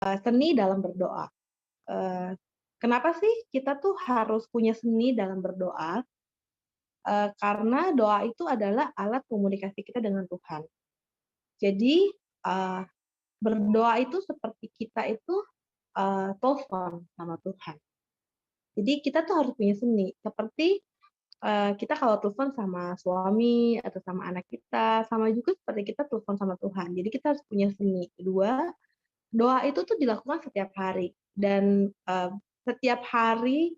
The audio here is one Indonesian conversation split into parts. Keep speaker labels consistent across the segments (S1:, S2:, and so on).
S1: seni dalam berdoa. Eee, Kenapa sih kita tuh harus punya seni dalam berdoa? Karena doa itu adalah alat komunikasi kita dengan Tuhan. Jadi, eee, berdoa itu seperti kita itu, telepon sama Tuhan. Jadi kita tuh harus punya seni, seperti, kita kalau telepon sama suami atau sama anak kita, sama juga seperti kita telepon sama Tuhan. Jadi kita harus punya seni. Kedua, doa itu tuh dilakukan setiap hari dan, setiap hari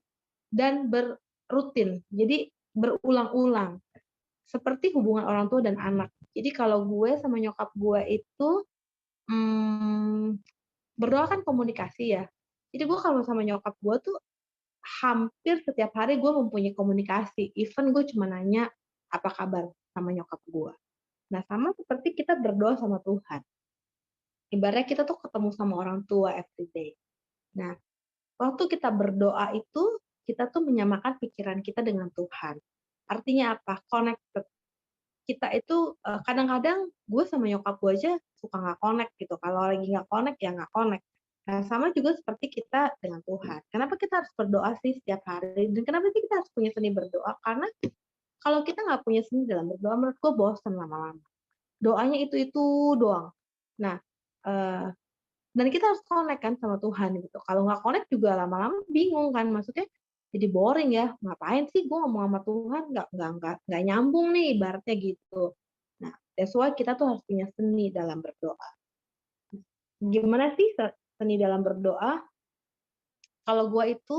S1: dan rutin. Jadi berulang-ulang, seperti hubungan orang tua dan anak. Jadi kalau gue sama nyokap gue itu, mmm, berdoa kan komunikasi ya. Jadi gue kalau sama nyokap gue tuh hampir setiap hari gue mempunyai komunikasi, even gue cuma nanya, "Apa kabar?" sama nyokap gue. Nah, sama seperti kita berdoa sama Tuhan. Ibaratnya kita tuh ketemu sama orang tua everyday. Nah, waktu kita berdoa itu, kita tuh menyamakan pikiran kita dengan Tuhan. Artinya apa? Connected. Kita itu, kadang-kadang gue sama nyokap gue aja suka nggak connect gitu, kalau lagi nggak connect, ya nggak connect. Nah, sama juga seperti kita dengan Tuhan. Kenapa kita harus berdoa sih setiap hari, dan kenapa sih kita harus punya seni berdoa? Karena kalau kita nggak punya seni dalam berdoa, menurut gue bosen lama-lama. Doanya itu doang. Nah, eee, dan kita harus connect kan sama Tuhan gitu. Kalau nggak connect juga lama-lama bingung kan, maksudnya jadi boring ya, ngapain sih gue ngomong sama Tuhan, nggak nyambung nih ibaratnya gitu. Nah, that's why kita tuh harus punya seni dalam berdoa. Gimana sih seni dalam berdoa? Kalau gue itu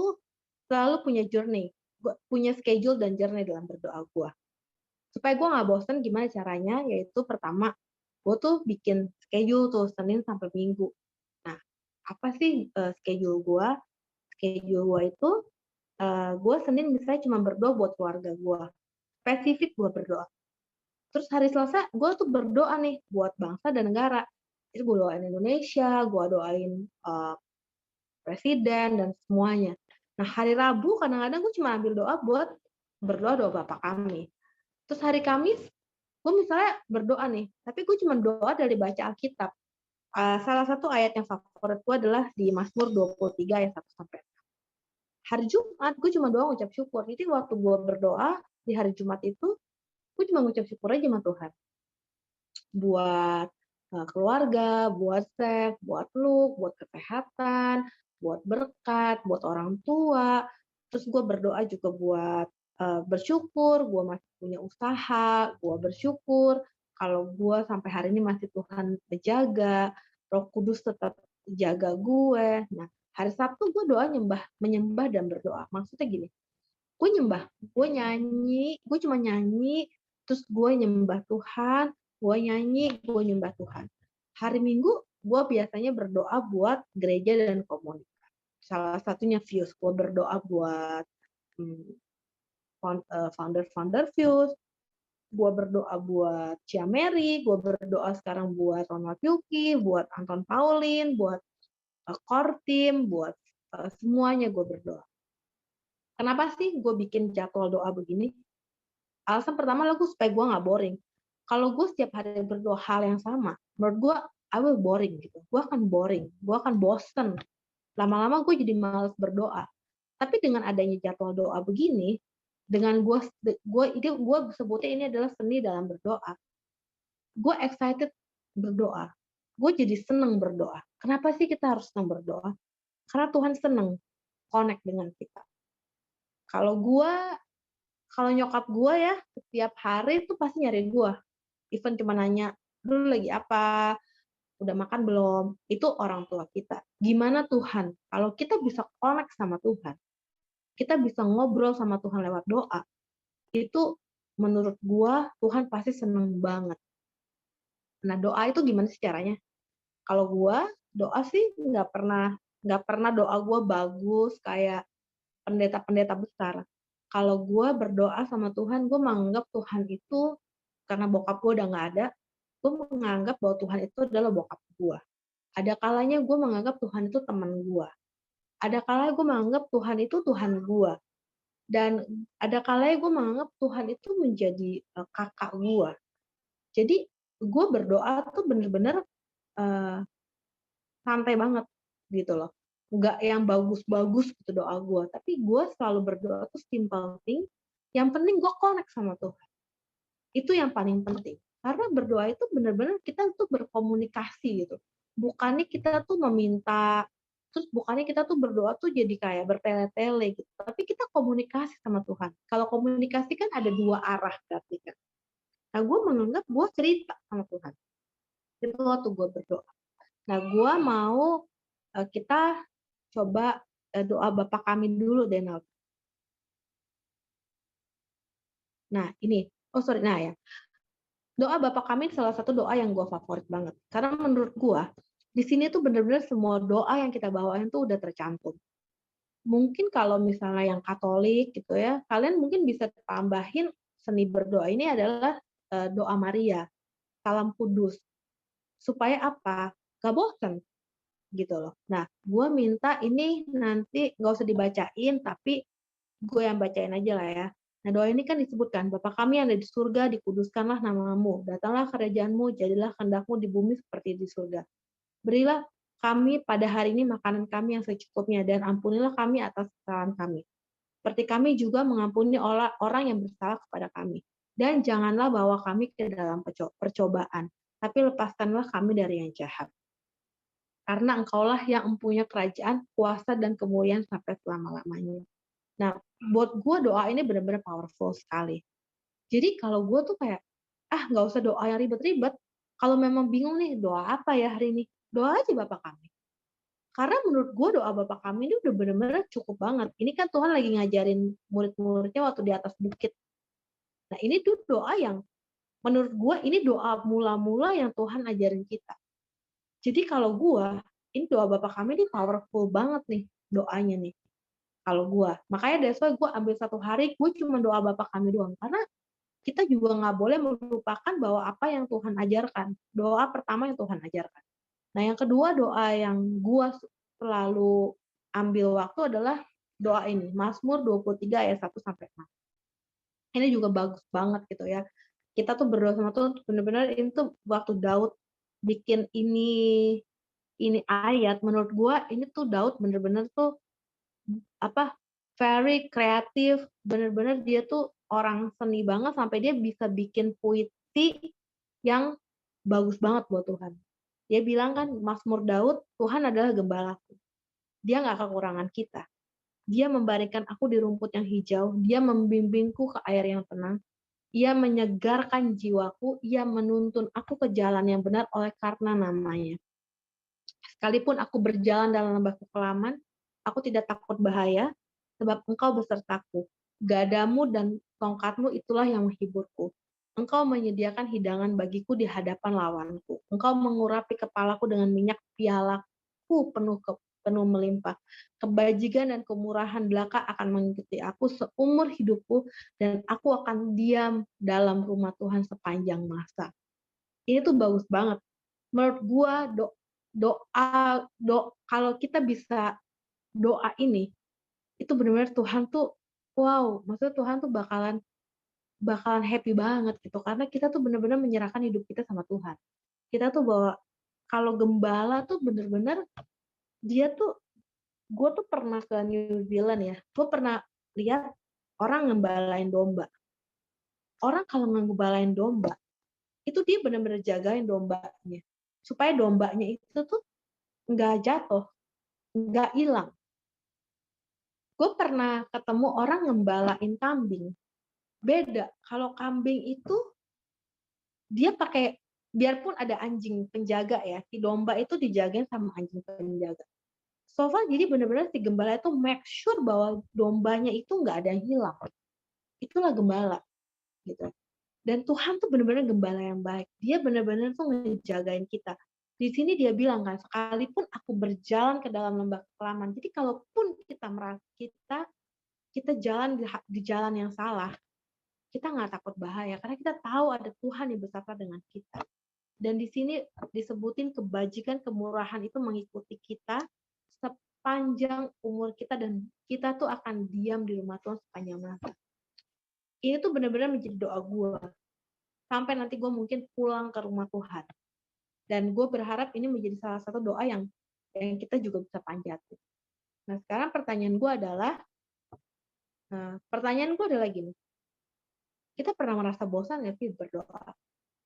S1: selalu punya journey, gue punya schedule dan journey dalam berdoa gue. Supaya gue nggak bosen gimana caranya, yaitu pertama, gue tuh bikin schedule tuh Senin sampai Minggu. Nah, apa sih, schedule gue? Schedule gue itu, gue Senin misalnya cuma berdoa buat keluarga gue, spesifik gue berdoa. Terus hari Selasa gue tuh berdoa nih buat bangsa dan negara. Jadi gue doain Indonesia, gue doain, presiden dan semuanya. Nah, hari Rabu kadang-kadang gue cuma ambil doa buat berdoa doa Bapa kami. Terus hari Kamis, gue misalnya berdoa nih, tapi gue cuma doa dari baca Alkitab. Salah satu ayat yang favorit gue adalah di Mazmur 23 ayat 1-6. Hari Jumat, gue cuma doa ngucap syukur. Jadi waktu gue berdoa di hari Jumat itu, gue cuma ngucap syukur aja sama Tuhan. Buat, keluarga, buat seks, buat look, buat kesehatan, buat berkat, buat orang tua. Terus gue berdoa juga buat, bersyukur gue masih punya usaha, gue bersyukur kalau gue sampai hari ini masih Tuhan menjaga, Roh Kudus tetap jaga gue. Nah, hari Sabtu gue doa menyembah dan berdoa. Maksudnya gini, gue nyembah, gue cuma nyanyi, terus gue nyembah Tuhan, gue nyanyi, gue nyembah Tuhan. Hari Minggu, gue biasanya berdoa buat gereja dan komunitas. Salah satunya Fuse, gue berdoa buat hmm, founder-founder Fuse, gue berdoa buat Cia Mary, gue berdoa sekarang buat Ronald Yuki, buat Anton Paulin, buat core team, buat semuanya gue berdoa. Kenapa sih gue bikin jadwal doa begini? Alasan pertama gue supaya gue nggak boring. Kalau gue setiap hari berdoa hal yang sama, menurut gue I will boring gitu. Gue akan boring, gue akan bosen. Lama-lama gue jadi males berdoa. Tapi dengan adanya jadwal doa begini, dengan gue sebutnya ini adalah seni dalam berdoa. Gue excited berdoa. Gue jadi seneng berdoa. Kenapa sih kita harus senang berdoa? Karena Tuhan seneng connect dengan kita. Kalau gue Kalau nyokap gue ya, setiap hari tuh pasti nyariin gue. Even cuma nanya, "Lu lagi apa? Udah makan belum?" Itu orang tua kita. Gimana Tuhan? Kalau kita bisa connect sama Tuhan, kita bisa ngobrol sama Tuhan lewat doa, itu menurut gue Tuhan pasti seneng banget. Nah, doa itu gimana sih caranya? Kalau gue, doa sih nggak pernah doa gue bagus kayak pendeta-pendeta besar. Kalau gue berdoa sama Tuhan, gue menganggap Tuhan itu karena bokap gue udah nggak ada, gue menganggap bahwa Tuhan itu adalah bokap gue. Ada kalanya gue menganggap Tuhan itu teman gue. Ada kalanya gue menganggap Tuhan itu Tuhan gue. Dan ada kalanya gue menganggap Tuhan itu menjadi kakak gue. Jadi gue berdoa tuh bener-bener santai banget. gitu loh. Nggak yang bagus-bagus gitu doa gue, tapi gue selalu berdoa tuh simple thing, yang penting gue connect sama Tuhan. Itu yang paling penting. Karena berdoa itu benar-benar kita tuh berkomunikasi gitu. Bukannya kita tuh meminta, terus bukannya kita tuh berdoa tuh jadi kayak bertele-tele gitu. Tapi kita komunikasi sama Tuhan. Kalau komunikasi kan ada dua arah berarti kan. Nah, gue menganggap gue cerita sama Tuhan. Itu waktu gue berdoa. Nah, gue mau kita coba doa Bapa Kami dulu deh, Nal. Nah, ini. Oh, sorry. Nah, ya. Doa Bapa Kami salah satu doa yang gue favorit banget. Karena menurut gue, di sini tuh bener-bener semua doa yang kita bawain tuh udah tercantum. Mungkin kalau misalnya yang Katolik gitu ya, kalian mungkin bisa tambahin seni berdoa ini adalah doa Maria, Salam Kudus. Supaya apa? Gak bosen gitu loh. Nah, gue minta ini nanti nggak usah dibacain, tapi gue yang bacain aja lah ya. Nah, doa ini kan disebutkan, Bapa kami yang ada di surga, dikuduskanlah namamu, datanglah kerajaanmu, jadilah kehendakmu di bumi seperti di surga. Berilah kami pada hari ini makanan kami yang secukupnya, dan ampunilah kami atas kesalahan kami. Seperti kami juga mengampuni orang yang bersalah kepada kami. Dan janganlah bawa kami ke dalam percobaan, tapi lepaskanlah kami dari yang jahat. Karena engkaulah yang mempunyai kerajaan, kuasa, dan kemuliaan sampai selama-lamanya. Nah, buat gue doa ini benar-benar powerful sekali. Jadi kalau gue tuh kayak, nggak usah doa yang ribet-ribet. Kalau memang bingung nih, doa apa ya hari ini? Doa aja Bapak kami. Karena menurut gue doa Bapak kami ini udah benar-benar cukup banget. Ini kan Tuhan lagi ngajarin murid-muridnya waktu di atas bukit. Nah, ini tuh doa yang menurut gue ini doa mula-mula yang Tuhan ajarin kita. Jadi kalau gue, ini doa Bapak kami ini powerful banget nih doanya nih. Kalau gue, makanya that's why gue ambil satu hari, gue cuma doa Bapak kami doang. Karena kita juga nggak boleh melupakan bahwa apa yang Tuhan ajarkan. Doa pertama yang Tuhan ajarkan. Nah, yang kedua doa yang gue selalu ambil waktu adalah doa ini, Mazmur 23 ayat 1 sampai 6. Ini juga bagus banget gitu ya. Kita tuh berdoa sama Tuhan benar-benar ini tuh waktu Daud bikin ini ayat, menurut gue ini tuh Daud benar-benar tuh apa very kreatif, bener-bener dia tuh orang seni banget sampai dia bisa bikin puisi yang bagus banget buat Tuhan. Dia bilang kan Mazmur Daud, Tuhan adalah gembalaku. Dia nggak kekurangan kita. Dia membaringkan aku di rumput yang hijau, dia membimbingku ke air yang tenang, ia menyegarkan jiwaku, ia menuntun aku ke jalan yang benar oleh karena namanya. Sekalipun aku berjalan dalam lembah kekelaman, aku tidak takut bahaya, sebab engkau besertaku. Gadamu dan tongkatmu itulah yang menghiburku. Engkau menyediakan hidangan bagiku di hadapan lawanku. Engkau mengurapi kepalaku dengan minyak, pialaku penuh melimpah. Kebajikan dan kemurahan belaka akan mengikuti aku seumur hidupku, dan aku akan diam dalam rumah Tuhan sepanjang masa. Ini tuh bagus banget. Menurut gua kalau kita bisa doa ini, itu benar-benar Tuhan tuh wow, maksudnya Tuhan tuh bakalan bakalan happy banget gitu karena kita tuh benar-benar menyerahkan hidup kita sama Tuhan. Kita tuh bawa kalau gembala tuh benar-benar dia tuh gue tuh pernah ke New Zealand ya, gue pernah lihat orang ngembalain domba. Orang kalau ngembalain domba, itu dia benar-benar jagain dombanya supaya dombanya itu tuh nggak jatuh, nggak hilang. Gue pernah ketemu orang ngembalain kambing. Beda, kalau kambing itu dia pakai, biarpun ada anjing penjaga ya, si domba itu dijagain sama anjing penjaga. So far, jadi benar-benar si gembala itu make sure bahwa dombanya itu nggak ada yang hilang. Itulah gembala, gitu. Dan Tuhan tuh benar-benar gembala yang baik. Dia benar-benar tuh ngejagain kita. Di sini dia bilang kan, sekalipun aku berjalan ke dalam lembah kekelaman. Jadi kalaupun kita merasa kita jalan di jalan yang salah, kita nggak takut bahaya karena kita tahu ada Tuhan yang beserta dengan kita. Dan di sini disebutin kebajikan, kemurahan itu mengikuti kita sepanjang umur kita dan kita tuh akan diam di rumah Tuhan sepanjang masa. Ini tuh benar-benar menjadi doa gue sampai nanti gue mungkin pulang ke rumah Tuhan. Dan gue berharap ini menjadi salah satu doa yang yang kita juga bisa panjat. Nah, sekarang pertanyaan gue adalah gini, kita pernah merasa bosan nggak sih berdoa?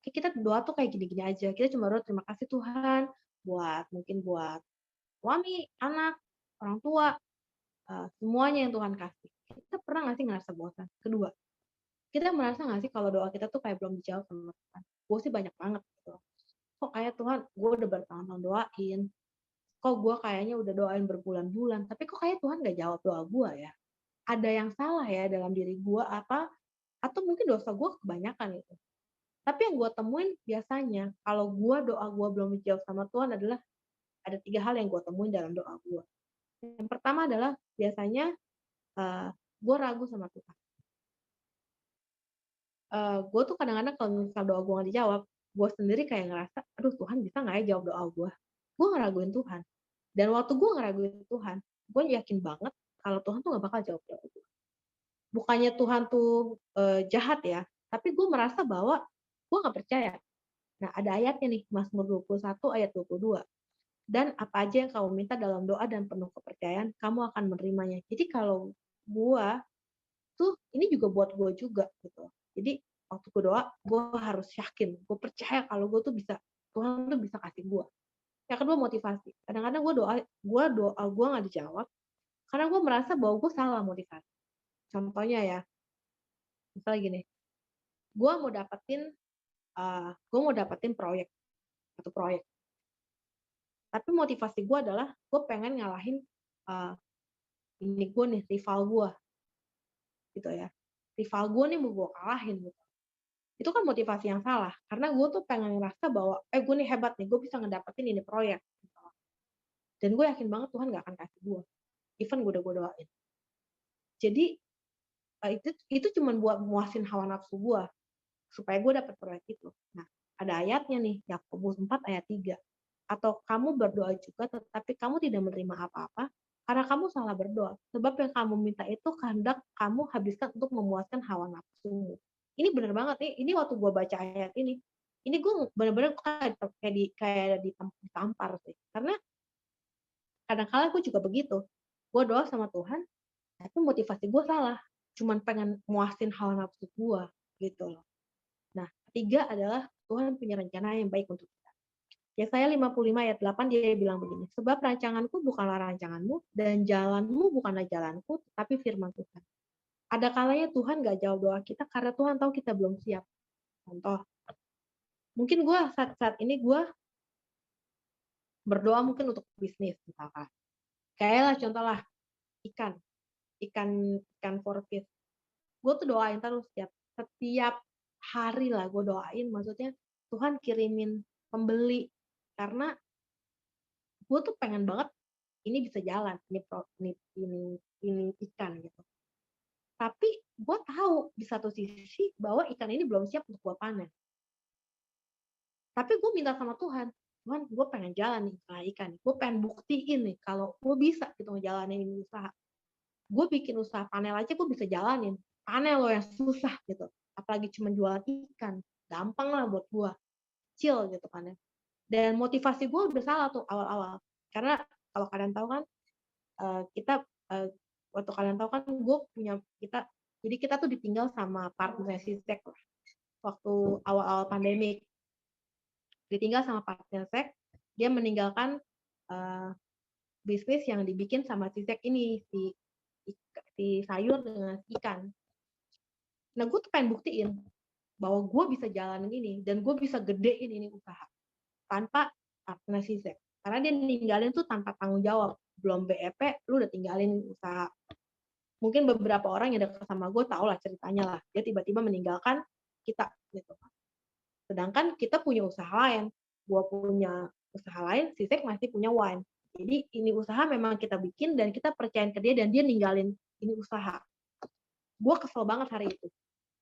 S1: Kita doa tuh kayak gini-gini aja, kita cuma berdoa terima kasih Tuhan mungkin buat suami, anak, orang tua, semuanya yang Tuhan kasih. Kita pernah nggak sih ngerasa bosan? Kedua, kita merasa nggak sih kalau doa kita tuh kayak belum dijawab sama Tuhan? Gue sih banyak banget gitu. Kok kayak Tuhan, gue udah bertahun-tahun doain, kok gue kayaknya udah doain berbulan-bulan, tapi kok kayak Tuhan gak jawab doa gue ya? Ada yang salah ya dalam diri gue apa? Atau mungkin dosa gue kebanyakan itu. Tapi yang gue temuin biasanya, kalau doa gue belum dijawab sama Tuhan adalah ada 3 hal yang gue temuin dalam doa gue. Yang pertama adalah biasanya gue ragu sama Tuhan. Gue tuh kadang-kadang kalau misal doa gue gak dijawab, gue sendiri kayak ngerasa, aduh Tuhan bisa gak ya jawab doa gue? Gue ngeraguin Tuhan. Dan waktu gue ngeraguin Tuhan, gue yakin banget kalau Tuhan tuh gak bakal jawab doa gue. Bukannya Tuhan tuh jahat ya, tapi gue merasa bahwa gue gak percaya. Nah, ada ayatnya nih, Mazmur 21 ayat 22. Dan apa aja yang kamu minta dalam doa dan penuh kepercayaan, kamu akan menerimanya. Jadi kalau gue tuh, ini juga buat gue juga gitu. Jadi waktu gue doa, gue harus yakin, gue percaya kalau gue tuh bisa, Tuhan tuh bisa kasih gue. Yang kedua motivasi. Kadang-kadang doa gue nggak dijawab, karena gue merasa bahwa gue salah motivasi. Contohnya ya, misalnya gini, gue mau dapetin satu proyek. Tapi motivasi gue adalah gue pengen ngalahin rival gue, gitu ya. Rival gue nih mau gue kalahin gitu. Itu kan motivasi yang salah, karena gue tuh pengen ngerasa bahwa gue nih hebat nih, gue bisa ngedapetin ini proyek gitu. Dan gue yakin banget Tuhan gak akan kasih gue, even gue udah doain. Jadi itu cuma buat muasin hawa nafsu gue supaya gue dapet proyek itu. Nah, ada ayatnya nih, Yakobus 4 ayat 3. Atau kamu berdoa juga tetapi kamu tidak menerima apa-apa karena kamu salah berdoa. Sebab yang kamu minta itu kehendak kamu habiskan untuk memuaskan hawa nafsumu. Ini bener banget nih. Ini waktu gue baca ayat ini gue bener-bener kayak ditampar sih. Karena kadang-kadang gue juga begitu. Gue doa sama Tuhan, tapi motivasi gue salah. Cuman pengen muasin hawa nafsu gue gitu loh. Nah, ketiga adalah Tuhan punya rencana yang baik untuk kita. Yesaya 55 ayat 8 dia bilang begini, sebab rancanganku bukanlah rancanganmu dan jalanmu bukanlah jalanku, tapi firman Tuhan. Ada kalanya Tuhan gak jawab doa kita karena Tuhan tahu kita belum siap. Contoh, mungkin gue saat ini gue berdoa mungkin untuk bisnis misalkan. Kayaklah contohlah ikan for fish. Gue tuh doain terus setiap hari lah gue doain, maksudnya Tuhan kirimin pembeli karena gue tuh pengen banget ini bisa jalan, ini ikan gitu. Tapi gue tahu di satu sisi bahwa ikan ini belum siap untuk gue panen. Tapi gue minta sama Tuhan gue pengen jalan nih usaha ikan. Gue pengen buktiin nih kalau gue bisa gitu ngejalanin ini usaha. Gue bikin usaha panel aja gue bisa jalanin. Panel loh yang susah gitu. Apalagi cuma jualan ikan. Gampang lah buat gue. Chill gitu kan ya. Dan motivasi gue udah salah tuh awal-awal. Karena kalau kalian tahu kan, waktu kalian tahu kan jadi kita tuh ditinggal sama partner Sisek waktu awal-awal pandemi. Ditinggal sama partner Sisek, dia meninggalkan bisnis yang dibikin sama Sisek ini, si sayur dengan ikan. Nah, gue tuh pengen buktiin bahwa gue bisa jalanin ini dan gue bisa gedein ini usaha tanpa partner Sisek. Karena dia ninggalin tuh tanpa tanggung jawab. Belum BEP, lu udah tinggalin usaha. Mungkin beberapa orang yang dekat sama gue tau lah ceritanya lah. Dia tiba-tiba meninggalkan kita gitu. Sedangkan kita punya usaha lain. Gue punya usaha lain, Sisek masih punya wine. Jadi ini usaha memang kita bikin dan kita percayain ke dia dan dia ninggalin ini usaha. Gue kesel banget hari itu.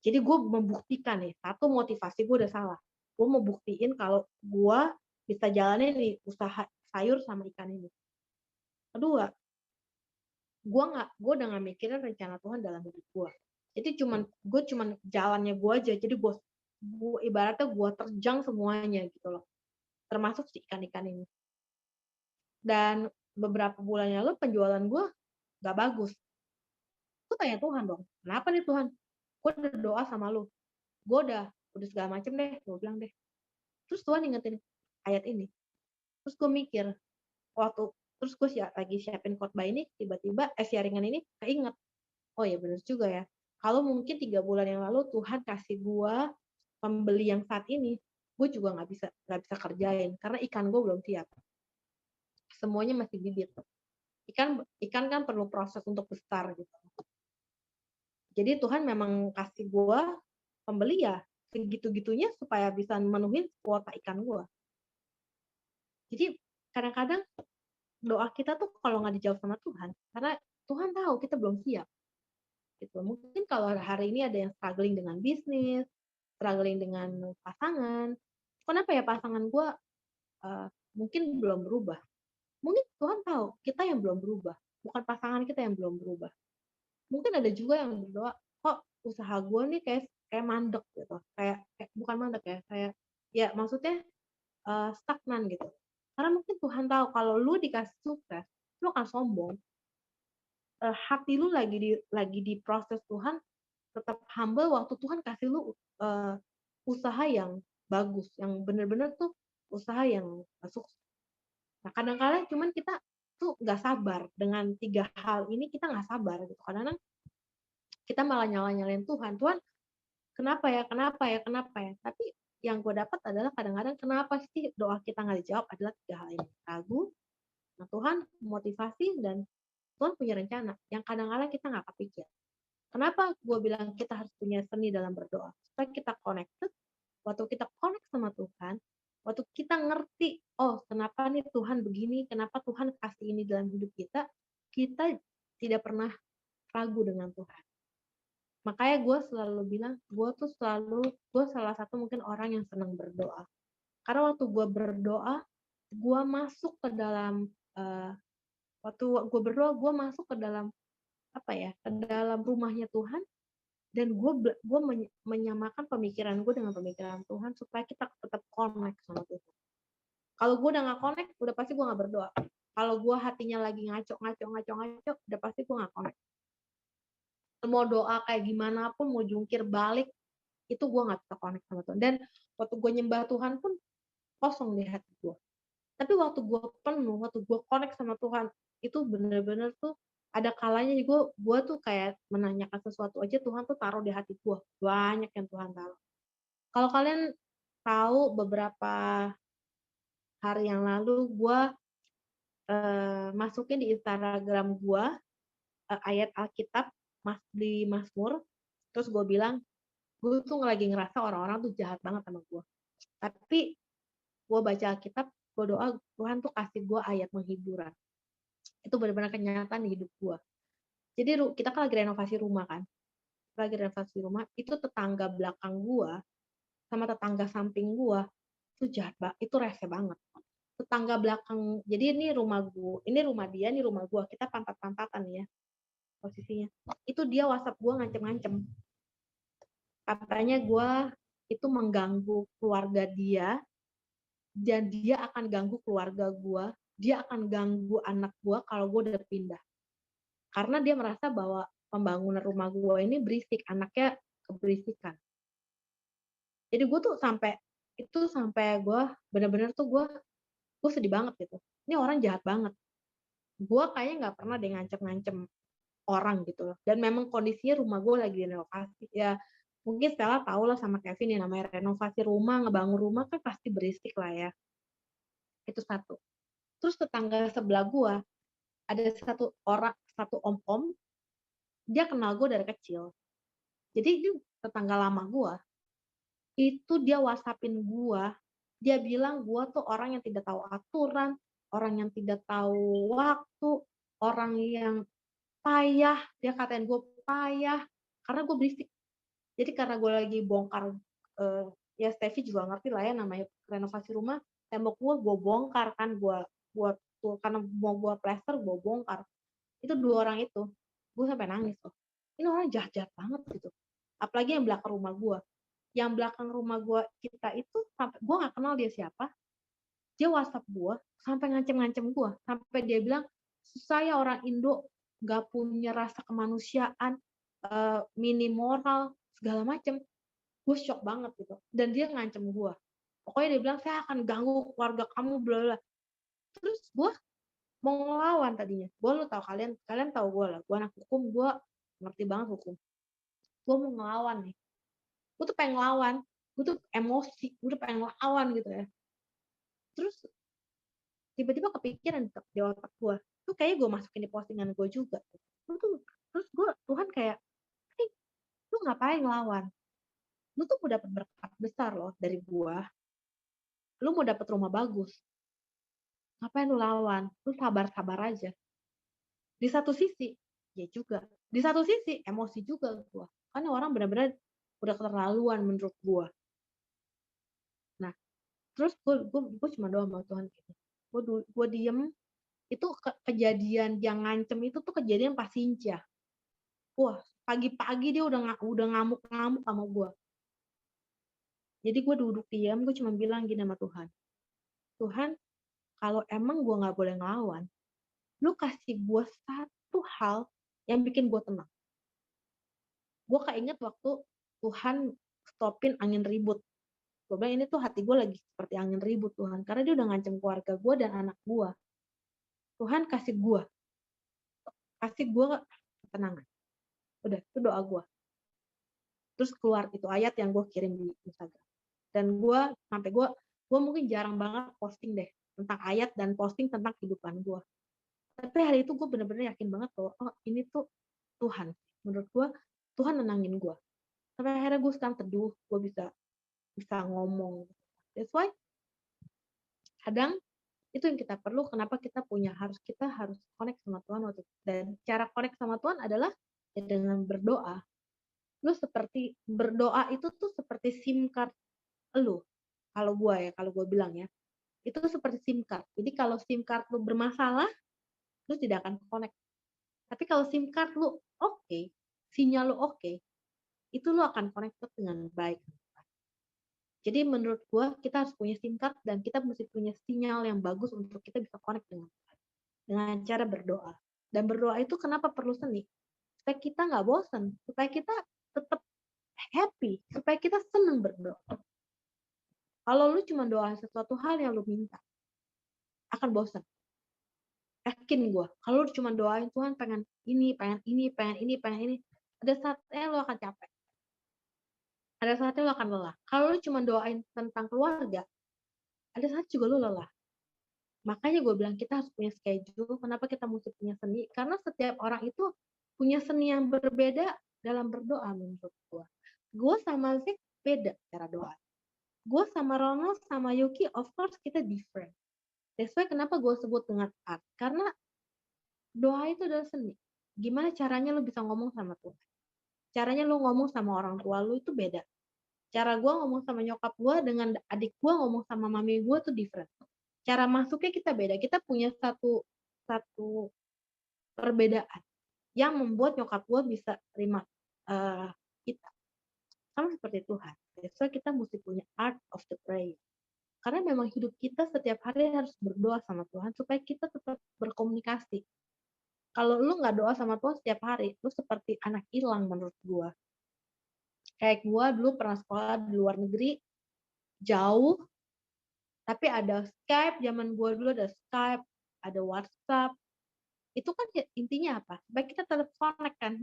S1: Jadi gue membuktikan nih, satu motivasi gue udah salah. Gue mau buktiin kalau gue bisa jalanin nih usaha sayur sama ikan ini. Kedua, gue udah nggak mikirin rencana Tuhan dalam hidup gue. Jadi gue cuman jalannya gue aja. Jadi gue ibaratnya gue terjang semuanya gitu loh. Termasuk si ikan-ikan ini. dan beberapa bulan yang lalu penjualan gue nggak bagus. Gue tanya Tuhan dong, "Kenapa nih Tuhan? Gue udah doa sama lu, gue udah segala macem deh," gue bilang deh. Terus Tuhan ingetin ayat ini, terus gue mikir, waktu terus gue lagi siapin khotbah ini, tiba-tiba sharing-an ini keinget, oh ya bener juga ya, kalau mungkin 3 bulan yang lalu Tuhan kasih gue pembeli yang saat ini, gue juga nggak bisa kerjain, karena ikan gue belum siap. Semuanya masih bibit. Ikan kan perlu proses untuk besar gitu. Jadi Tuhan memang kasih gue pembeli ya segitu-gitunya supaya bisa memenuhi kuota ikan gue. Jadi kadang-kadang doa kita tuh kalau nggak dijawab sama Tuhan, karena Tuhan tahu kita belum siap. Gitu. Mungkin kalau hari ini ada yang struggling dengan bisnis, struggling dengan pasangan, kenapa ya pasangan gue mungkin belum berubah? Mungkin Tuhan tahu kita yang belum berubah, bukan pasangan kita yang belum berubah. Mungkin ada juga yang berdoa, kok usaha gue nih kayak mandek gitu, kayak bukan mandek ya, kayak ya maksudnya stagnan gitu. Karena mungkin Tuhan tahu kalau lu dikasih sukses, lu akan sombong. Hati lu lagi di proses Tuhan, tetap humble waktu Tuhan kasih lu usaha yang bagus, yang bener-bener tuh usaha yang sukses. Nah kadang-kadang cuman kita tuh nggak sabar dengan 3 hal ini, kita nggak sabar gitu. Kadang-kadang kita malah nyalain Tuhan. Tuhan, kenapa ya kenapa ya kenapa ya? Tapi yang gue dapat adalah kadang-kadang kenapa sih doa kita nggak dijawab adalah 3 hal ini. Ragu, nah Tuhan, motivasi, dan Tuhan punya rencana yang kadang-kadang kita nggak kepikir. Kenapa gue bilang kita harus punya seni dalam berdoa? Supaya kita connected, waktu kita connect sama Tuhan, waktu kita ngerti, oh kenapa nih Tuhan begini, kenapa Tuhan kasih ini dalam hidup kita tidak pernah ragu dengan Tuhan. Makanya gue selalu bilang, gue salah satu mungkin orang yang senang berdoa. Karena waktu gue berdoa, gue masuk ke dalam, waktu gue berdoa, gue masuk ke dalam, apa ya, ke dalam rumahnya Tuhan, dan gue menyamakan pemikiran gue dengan pemikiran Tuhan, supaya kita tetap connect sama Tuhan. Kalau gue udah gak connect, udah pasti gue gak berdoa. Kalau gue hatinya lagi ngaco, udah pasti gue gak connect. Mau doa kayak gimana pun, mau jungkir balik, itu gue nggak bisa connect sama Tuhan. Dan waktu gue nyembah Tuhan pun kosong di hati gue. Tapi waktu gue penuh, waktu gue connect sama Tuhan, itu bener-bener tuh ada kalanya gue tuh kayak menanyakan sesuatu aja, Tuhan tuh taruh di hati gue. Banyak yang Tuhan taruh. Kalau kalian tahu, beberapa hari yang lalu gue masukin di Instagram gue ayat Alkitab di Mazmur, terus gue bilang, gue tuh lagi ngerasa orang-orang tuh jahat banget sama gue. Tapi gue baca Alkitab, gue doa, Tuhan tuh kasih gue ayat menghiburan. Itu benar-benar kenyataan di hidup gue. Jadi kita kan lagi renovasi rumah kan. Lagi renovasi rumah, itu tetangga belakang gue sama tetangga samping gue itu jahat banget, itu rese banget. Tetangga belakang, jadi ini rumah gue, ini rumah dia, ini rumah gue, kita pantat-pantatan ya posisinya. Itu dia WhatsApp gue ngancem-ngancem. Katanya gue itu mengganggu keluarga dia, dan dia akan ganggu keluarga gue, dia akan ganggu anak gue kalau gue udah pindah. Karena dia merasa bahwa pembangunan rumah gue ini berisik, anaknya keberisikan. Jadi gue tuh sampai gue bener-bener tuh gue sedih banget gitu. Ini orang jahat banget. Gue kayaknya nggak pernah deh ngancem-ngancem orang gitu loh. Dan memang kondisinya rumah gue lagi renovasi. Ya mungkin Stella tahu lah sama Kevin, yang namanya renovasi rumah, ngebangun rumah kan pasti berisik lah ya. Itu satu. Terus tetangga sebelah gue, ada satu om-om, dia kenal gue dari kecil. Jadi itu tetangga lama gue, itu dia WhatsAppin gue, dia bilang gue tuh orang yang tidak tahu aturan, orang yang tidak tahu waktu, orang yang payah, dia katain gue payah, karena gue berisik. Jadi karena gue lagi bongkar, ya Steffi juga ngerti lah ya namanya renovasi rumah, tembok gue bongkar kan, karena mau gue plester, gue bongkar. Itu 2 orang itu, gue sampai nangis tuh. Ini orang jahat-jahat banget gitu. Apalagi yang belakang rumah gue. Yang belakang rumah gue kita itu, sampai gue nggak kenal dia siapa. Dia WhatsApp gua, sampai ngancem-ngancem gua, sampai dia bilang, "Saya orang Indo, nggak punya rasa kemanusiaan, minim moral," segala macem. Gue syok banget gitu, dan dia ngancem gua. Pokoknya dia bilang, "Saya akan ganggu keluarga kamu, bla bla." Terus gua mau ngelawan tadinya. Gua lu tahu kalian kalian tahu gua lah, gua anak hukum, gua ngerti banget hukum. Gua mau ngelawan nih, gua tuh pengen ngelawan, gua tuh emosi, gua tuh pengen ngelawan gitu ya. Terus tiba-tiba kepikiran di otak gua, tuh kayaknya gua masukin di postingan gua juga. Lu tuh terus gua Tuhan kayak, "Nih, lu ngapain ngelawan? Lu tuh mau dapet berkat besar loh dari gua, lu mau dapet rumah bagus, ngapain lu lawan? Lu sabar-sabar aja." Di satu sisi, ya juga. Di satu sisi, emosi juga gua. Karena orang benar-benar udah keterlaluan menurut gua. Nah, terus gua cuma doa sama Tuhan gini, gua diem, itu kejadian yang ngancem itu tuh kejadian pas Sinja. Wah, pagi-pagi dia udah ngamuk-ngamuk sama gua. Jadi gua duduk diam, gua cuma bilang gini sama Tuhan, "Tuhan, kalau emang gua nggak boleh ngelawan, lu kasih gua satu hal yang bikin gua tenang." Gue keinget waktu Tuhan stopin angin ribut. Gue bilang ini tuh hati gue lagi seperti angin ribut Tuhan. Karena dia udah ngancem keluarga gue dan anak gue. Tuhan kasih gue ketenangan. Udah, itu doa gue. Terus keluar itu ayat yang gue kirim di Instagram. Dan gue mungkin jarang banget posting deh tentang ayat dan posting tentang kehidupan gue. Tapi hari itu gue bener-bener yakin banget bahwa oh ini tuh Tuhan. Menurut gue Tuhan nenangin gue. Sampai akhirnya gue sekarang teduh, gue bisa bisa ngomong. That's why kadang itu yang kita perlu, kenapa kita harus connect sama Tuhan waktu itu. Dan cara connect sama Tuhan adalah ya dengan berdoa. Lu seperti berdoa itu tuh seperti SIM card lu. Kalau gua bilang ya, itu tuh seperti SIM card. Jadi kalau SIM card lu bermasalah, lu tidak akan connect. Tapi kalau SIM card lu oke, sinyal lu oke, itu lu akan connect dengan baik. Jadi menurut gue kita harus punya SIM card dan kita mesti punya sinyal yang bagus untuk kita bisa connect dengan Tuhan. Dengan cara berdoa. Dan berdoa itu kenapa perlu seni? Supaya kita nggak bosan, supaya kita tetap happy, supaya kita senang berdoa. Kalau lu cuma doa sesuatu hal yang lu minta, akan bosan. Yakin gue, kalau lu cuma doain Tuhan pengen ini, pengen ini, pengen ini, pengen ini, ada saatnya lu akan capek. Ada saatnya lu akan lelah. Kalau lu cuma doain tentang keluarga, ada saat juga lu lelah. Makanya gue bilang kita harus punya schedule. Kenapa kita mesti punya seni? Karena setiap orang itu punya seni yang berbeda dalam berdoa menurut gue. Gue sama Zik beda cara doa. Gue sama Ronald sama Yuki of course kita different. That's why kenapa gue sebut dengan art. Karena doa itu adalah seni. Gimana caranya lu bisa ngomong sama Tuhan? Caranya lu ngomong sama orang tua lu itu beda. Cara gue ngomong sama nyokap gue dengan adik gue ngomong sama mami gue tuh different. Cara masuknya kita beda. Kita punya satu satu perbedaan yang membuat nyokap gue bisa terima kita. Sama seperti Tuhan. So kita mesti punya art of the prayer. Karena memang hidup kita setiap hari harus berdoa sama Tuhan supaya kita tetap berkomunikasi. Kalau lu nggak doa sama Tuhan setiap hari, lu seperti anak hilang menurut gue. Kayak gue dulu pernah sekolah di luar negeri, jauh, tapi ada Skype, zaman gue dulu ada Skype, ada WhatsApp. Itu kan intinya apa? Supaya kita tetap connect kan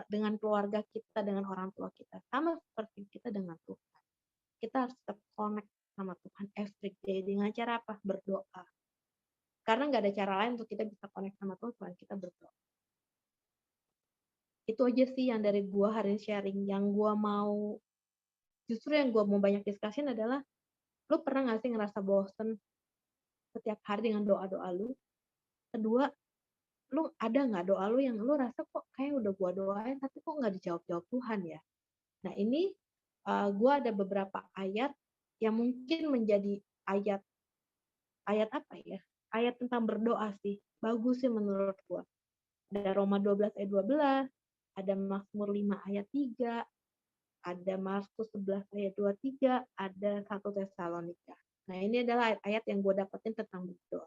S1: dengan keluarga kita, dengan orang tua kita. Sama seperti kita dengan Tuhan. Kita harus tetap connect sama Tuhan every day. Dengan cara apa? Berdoa. Karena nggak ada cara lain untuk kita bisa connect sama Tuhan selain kita berdoa. Itu aja sih yang dari gue hari ini sharing. Justru yang gue mau banyak diskusin adalah, lu pernah nggak sih ngerasa bosen setiap hari dengan doa-doa lu? Kedua, lu ada nggak doa lu yang lu rasa kok kayak udah gua doain tapi kok nggak dijawab-jawab Tuhan ya? Nah ini gua ada beberapa ayat yang mungkin menjadi ayat ayat apa ya? Ayat tentang berdoa sih. Bagus sih menurut gua. Ada Roma 12 ayat 12, ada Mazmur 5 ayat 3, ada Markus 11 ayat 23, ada 1 Tesalonika. Nah, ini adalah ayat-ayat yang gue dapetin tentang berdoa.